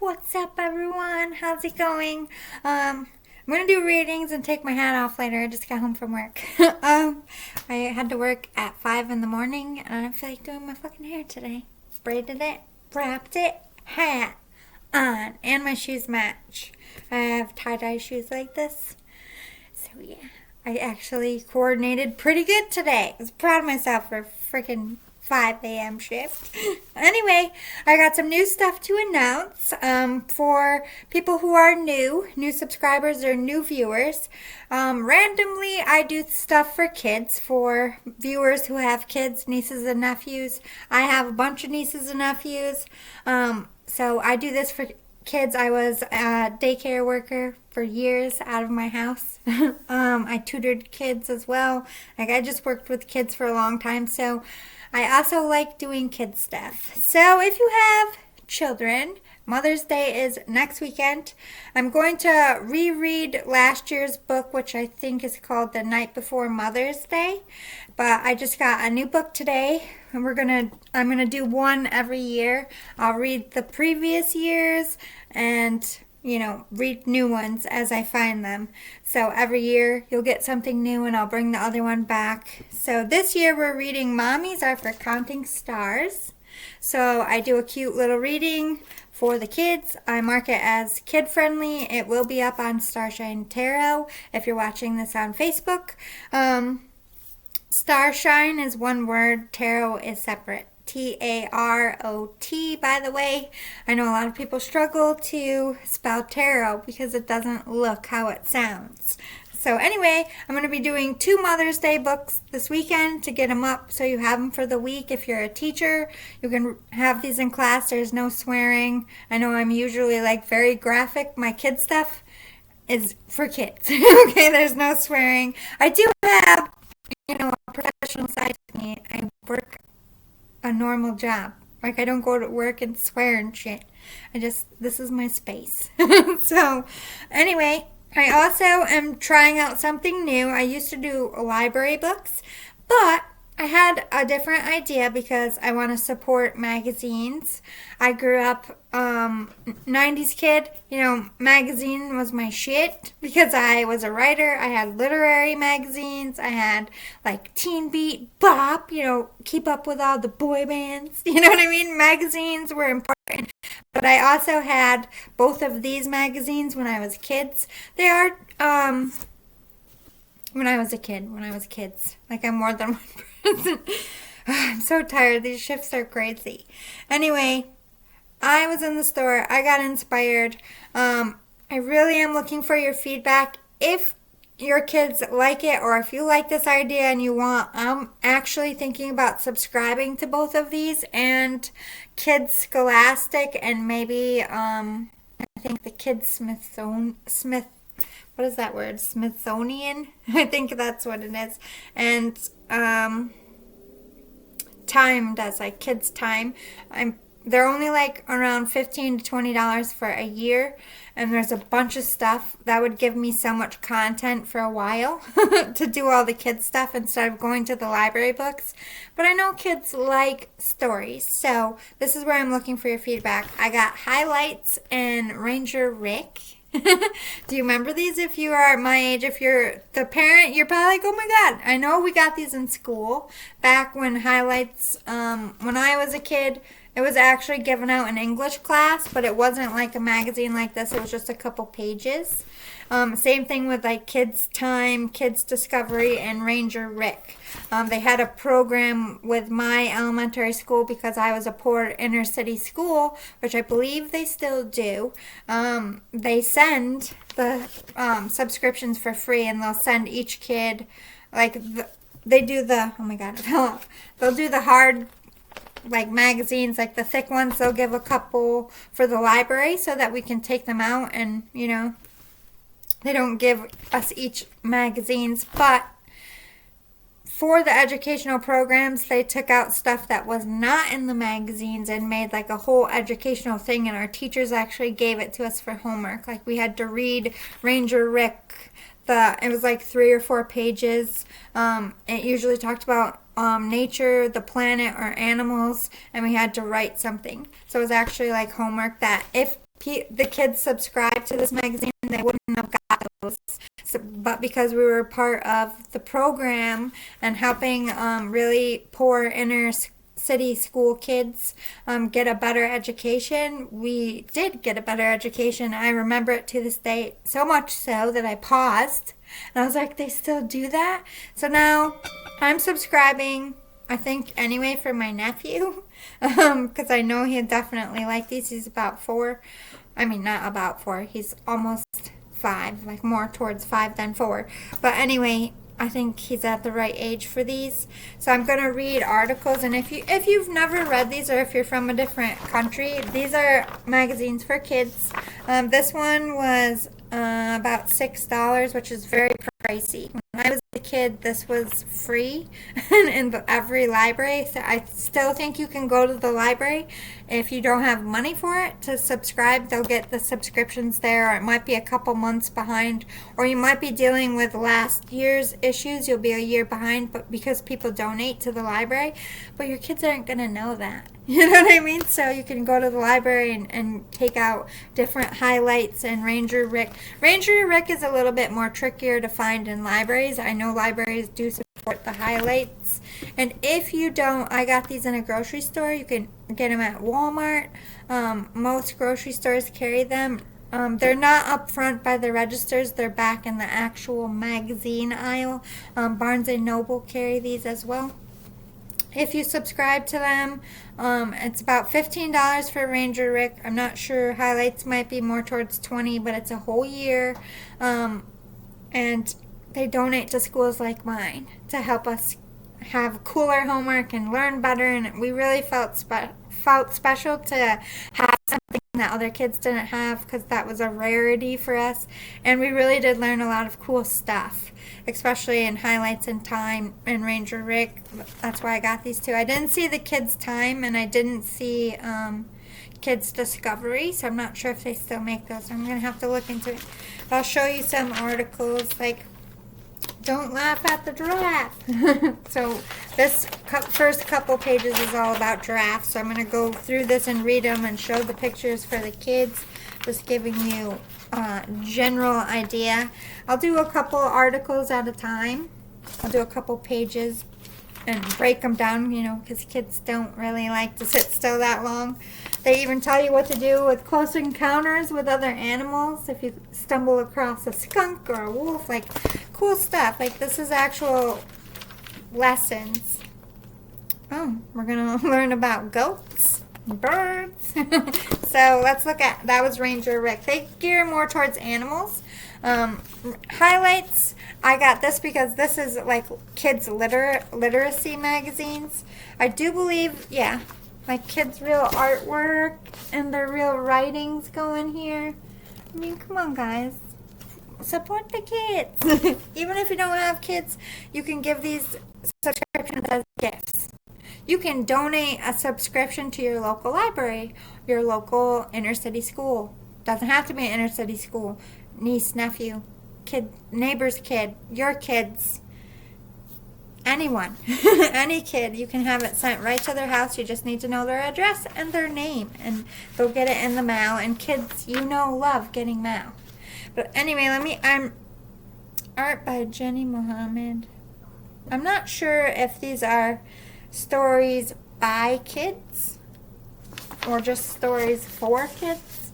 What's up, everyone? How's it going? I'm gonna do readings and take my hat off later. I just got home from work. I had to work at 5 in the morning, and I don't feel like doing my fucking hair today. Braided it, wrapped it, hat on, and my shoes match. I have tie-dye shoes like this. So yeah, I actually coordinated pretty good today. I was proud of myself for freaking 5 a.m. shift. Anyway, I got some new stuff to announce for people who are new subscribers or new viewers. Randomly, I do stuff for kids, for viewers who have kids, nieces and nephews. I have a bunch of nieces and nephews. So I do this for kids. I was a daycare worker for years out of my house. I tutored kids as well. Like, I just worked with kids for a long time. So I also like doing kid stuff. So if you have children, Mother's Day is next weekend. I'm going to reread last year's book, which I think is called The Night Before Mother's Day. But I just got a new book today, and I'm gonna do one every year. I'll read the previous years and read new ones as I find them. So every year you'll get something new and I'll bring the other one back. So this year we're reading Mommies Are for Counting Stars. So I do a cute little reading for the kids. I mark it as kid friendly. It will be up on Starshine Tarot if you're watching this on Facebook. Starshine is one word, tarot is separate. Tarot, by the way. I know a lot of people struggle to spell tarot because it doesn't look how it sounds. So anyway, I'm going to be doing 2 Mother's Day books this weekend to get them up so you have them for the week. If you're a teacher, you can have these in class. There's no swearing. I know I'm usually very graphic. My kid stuff is for kids. Okay, there's no swearing. I do have, a professional side to me. I work a normal job. I don't go to work and swear and shit. This is my space. So, anyway, I also am trying out something new. I used to do library books, but I had a different idea because I want to support magazines. I grew up 90s kid. Magazine was my shit because I was a writer. I had literary magazines. I had Teen Beat, Bop, keep up with all the boy bands. You know what I mean? Magazines were important. But I also had both of these magazines when I was kids. They are when I was kids. I'm more than one person. I'm so tired. These shifts are crazy. Anyway, I was in the store. I got inspired. I really am looking for your feedback. If your kids like it or if you like this idea and you want, I'm actually thinking about subscribing to both of these and Kids Scholastic and maybe I think the Kids what is that word? Smithsonian? I think that's what it is. And Time does, Kids Time. They're only around $15 to $20 for a year, and there's a bunch of stuff that would give me so much content for a while to do all the kids stuff instead of going to the library books. But I know kids like stories, so this is where I'm looking for your feedback. I got Highlights and Ranger Rick. Do you remember these? If you are my age, if you're the parent, you're probably oh my god, I know we got these in school back when Highlights, when I was a kid. It was actually given out in English class, but it wasn't a magazine like this. It was just a couple pages. Same thing with Kids Time, Kids Discovery, and Ranger Rick. They had a program with my elementary school because I was a poor inner city school, which I believe they still do. They send the subscriptions for free, and they'll send each kid they do the oh my god, they'll do the hard magazines, the thick ones. They'll give a couple for the library so that we can take them out, and they don't give us each magazines, but for the educational programs they took out stuff that was not in the magazines and made a whole educational thing, and our teachers actually gave it to us for homework. We had to read Ranger Rick. It was 3 or 4 pages. It usually talked about nature, the planet, or animals, and we had to write something. So it was actually homework that if the kids subscribed to this magazine, they wouldn't have got those. So, but because we were part of the program and helping really poor inner city school kids get a better education, we did get a better education. I remember it to this day, so much so that I paused and I was like, they still do that? So now I'm subscribing, I think, anyway, for my nephew, because I know he'd definitely like these. He's about 4. I mean, not about 4. He's almost 5, like more towards 5 than 4. But anyway, I think he's at the right age for these. So I'm going to read articles, and if you've never read these, or if you're from a different country, these are magazines for kids. This one was about $6, which is very pricey. When I was a kid, this was free in every library. So I still think you can go to the library if you don't have money for it to subscribe. They'll get the subscriptions there, or it might be a couple months behind, or you might be dealing with last year's issues. You'll be a year behind, but because people donate to the library, but your kids aren't going to know that. You know what I mean? So you can go to the library and take out different highlights and Ranger Rick. Ranger Rick is a little bit more trickier to find in libraries. I know libraries do support the highlights. And if you don't, I got these in a grocery store. You can get them at Walmart. Most grocery stores carry them. They're not up front by the registers. They're back in the actual magazine aisle. Barnes & Noble carry these as well. If you subscribe to them, it's about $15 for Ranger Rick. I'm not sure. Highlights might be more towards $20, but it's a whole year. And they donate to schools like mine to help us have cooler homework and learn better. And we really felt special to have something that other kids didn't have, because that was a rarity for us. And we really did learn a lot of cool stuff, especially in highlights and time and Ranger Rick. That's why I got these two. I didn't see the kids' time, and I didn't see kids' discovery, so I'm not sure if they still make those. I'm gonna have to look into it. I'll show you some articles, like don't laugh at the giraffe. So this first couple pages is all about giraffes, so I'm going to go through this and read them and show the pictures for the kids, just giving you a general idea. I'll do a couple articles at a time. I'll do a couple pages and break them down, because kids don't really like to sit still that long. They even tell you what to do with close encounters with other animals. If you stumble across a skunk or a wolf, like cool stuff. Like this is actual lessons. Oh, we're going to learn about goats, birds. So let's look at, that was Ranger Rick. They gear more towards animals. Highlights, I got this because this is like kids literacy magazines. I do believe, yeah, like kids' real artwork and their real writings go in here. I mean, come on, guys. Support the kids. Even if you don't have kids, you can give these subscriptions as gifts. You can donate a subscription to your local library, your local inner city school. Doesn't have to be an inner city school. Niece, nephew, kid, neighbor's kid, your kids, anyone, any kid, you can have it sent right to their house. You just need to know their address and their name, and they'll get it in the mail. And kids, love getting mail. But anyway, I'm art by Jenny Mohammed. I'm not sure if these are stories by kids or just stories for kids,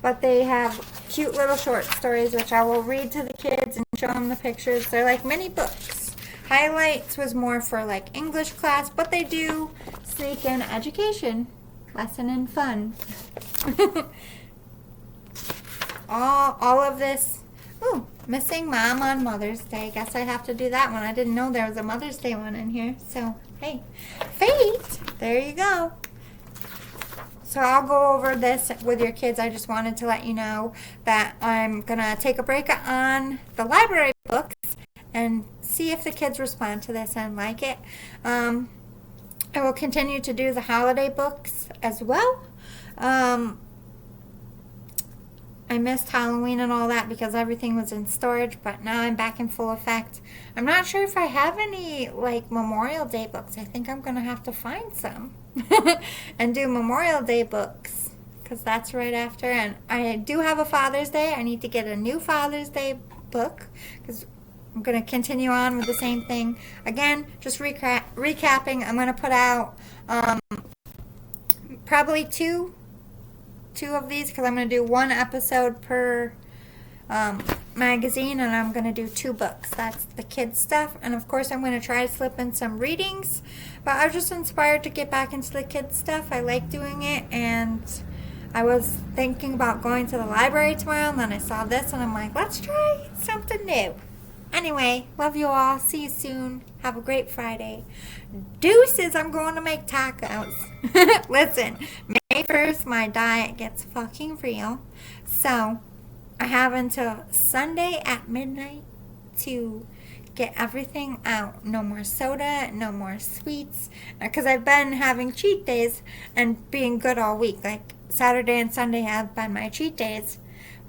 but they have cute little short stories, which I will read to the kids and show them the pictures. They're like mini books. Highlights was more for like English class, but they do sneak in education, lesson, and fun. all of this. Ooh, missing mom on Mother's Day. Guess I have to do that one. I didn't know there was a Mother's Day one in here. So, hey, fate. There you go. So I'll go over this with your kids. I just wanted to let you know that I'm going to take a break on the library books and see if the kids respond to this and like it. I will continue to do the holiday books as well. I missed Halloween and all that because everything was in storage, but now I'm back in full effect. I'm not sure if I have any like Memorial Day books. I think I'm going to have to find some and do Memorial Day books, because that's right after. And I do have a Father's Day. I need to get a new Father's Day book because I'm going to continue on with the same thing. Again, just recapping, I'm going to put out probably two of these because I'm going to do one episode per magazine, and I'm going to do 2 books. That's the kids stuff, and of course I'm going to try to slip in some readings, but I was just inspired to get back into the kids stuff. I like doing it, and I was thinking about going to the library tomorrow, and then I saw this and I'm like, let's try something new. Anyway, love you all. See you soon. Have a great Friday. Deuces, I'm going to make tacos. Listen, May 1st, my diet gets fucking real. So, I have until Sunday at midnight to get everything out. No more soda, no more sweets. Because I've been having cheat days and being good all week. Like, Saturday and Sunday have been my cheat days.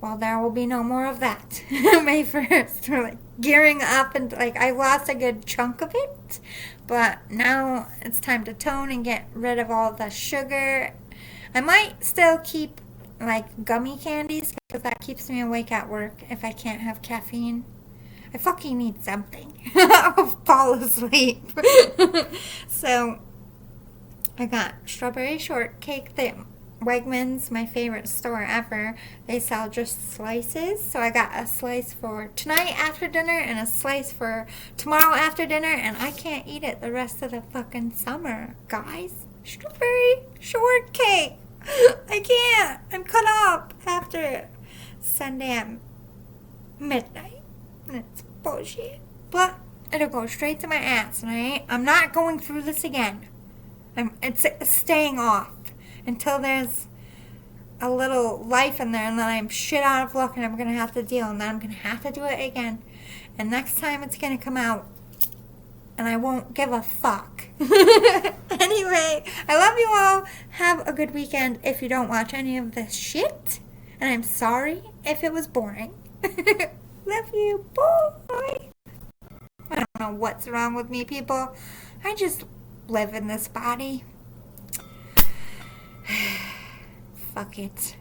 Well, there will be no more of that. May 1st. We're like gearing up, and like I lost a good chunk of it. But now it's time to tone and get rid of all the sugar. I might still keep like gummy candies because that keeps me awake at work if I can't have caffeine. I fucking need something. I'll fall asleep. So I got strawberry shortcake that Wegmans, my favorite store ever, they sell just slices. So I got a slice for tonight after dinner and a slice for tomorrow after dinner, and I can't eat it the rest of the fucking summer, guys. Strawberry shortcake. I can't. I'm cut off after Sunday at midnight. It's bullshit. But it'll go straight to my ass, and I'm not going through this again. It's staying off until there's a little life in there, and then I'm shit out of luck and I'm going to have to deal, and then I'm going to have to do it again. And next time it's going to come out, and I won't give a fuck. Anyway, I love you all. Have a good weekend if you don't watch any of this shit. And I'm sorry if it was boring. Love you. Bye. I don't know what's wrong with me, people. I just live in this body. Fuck it.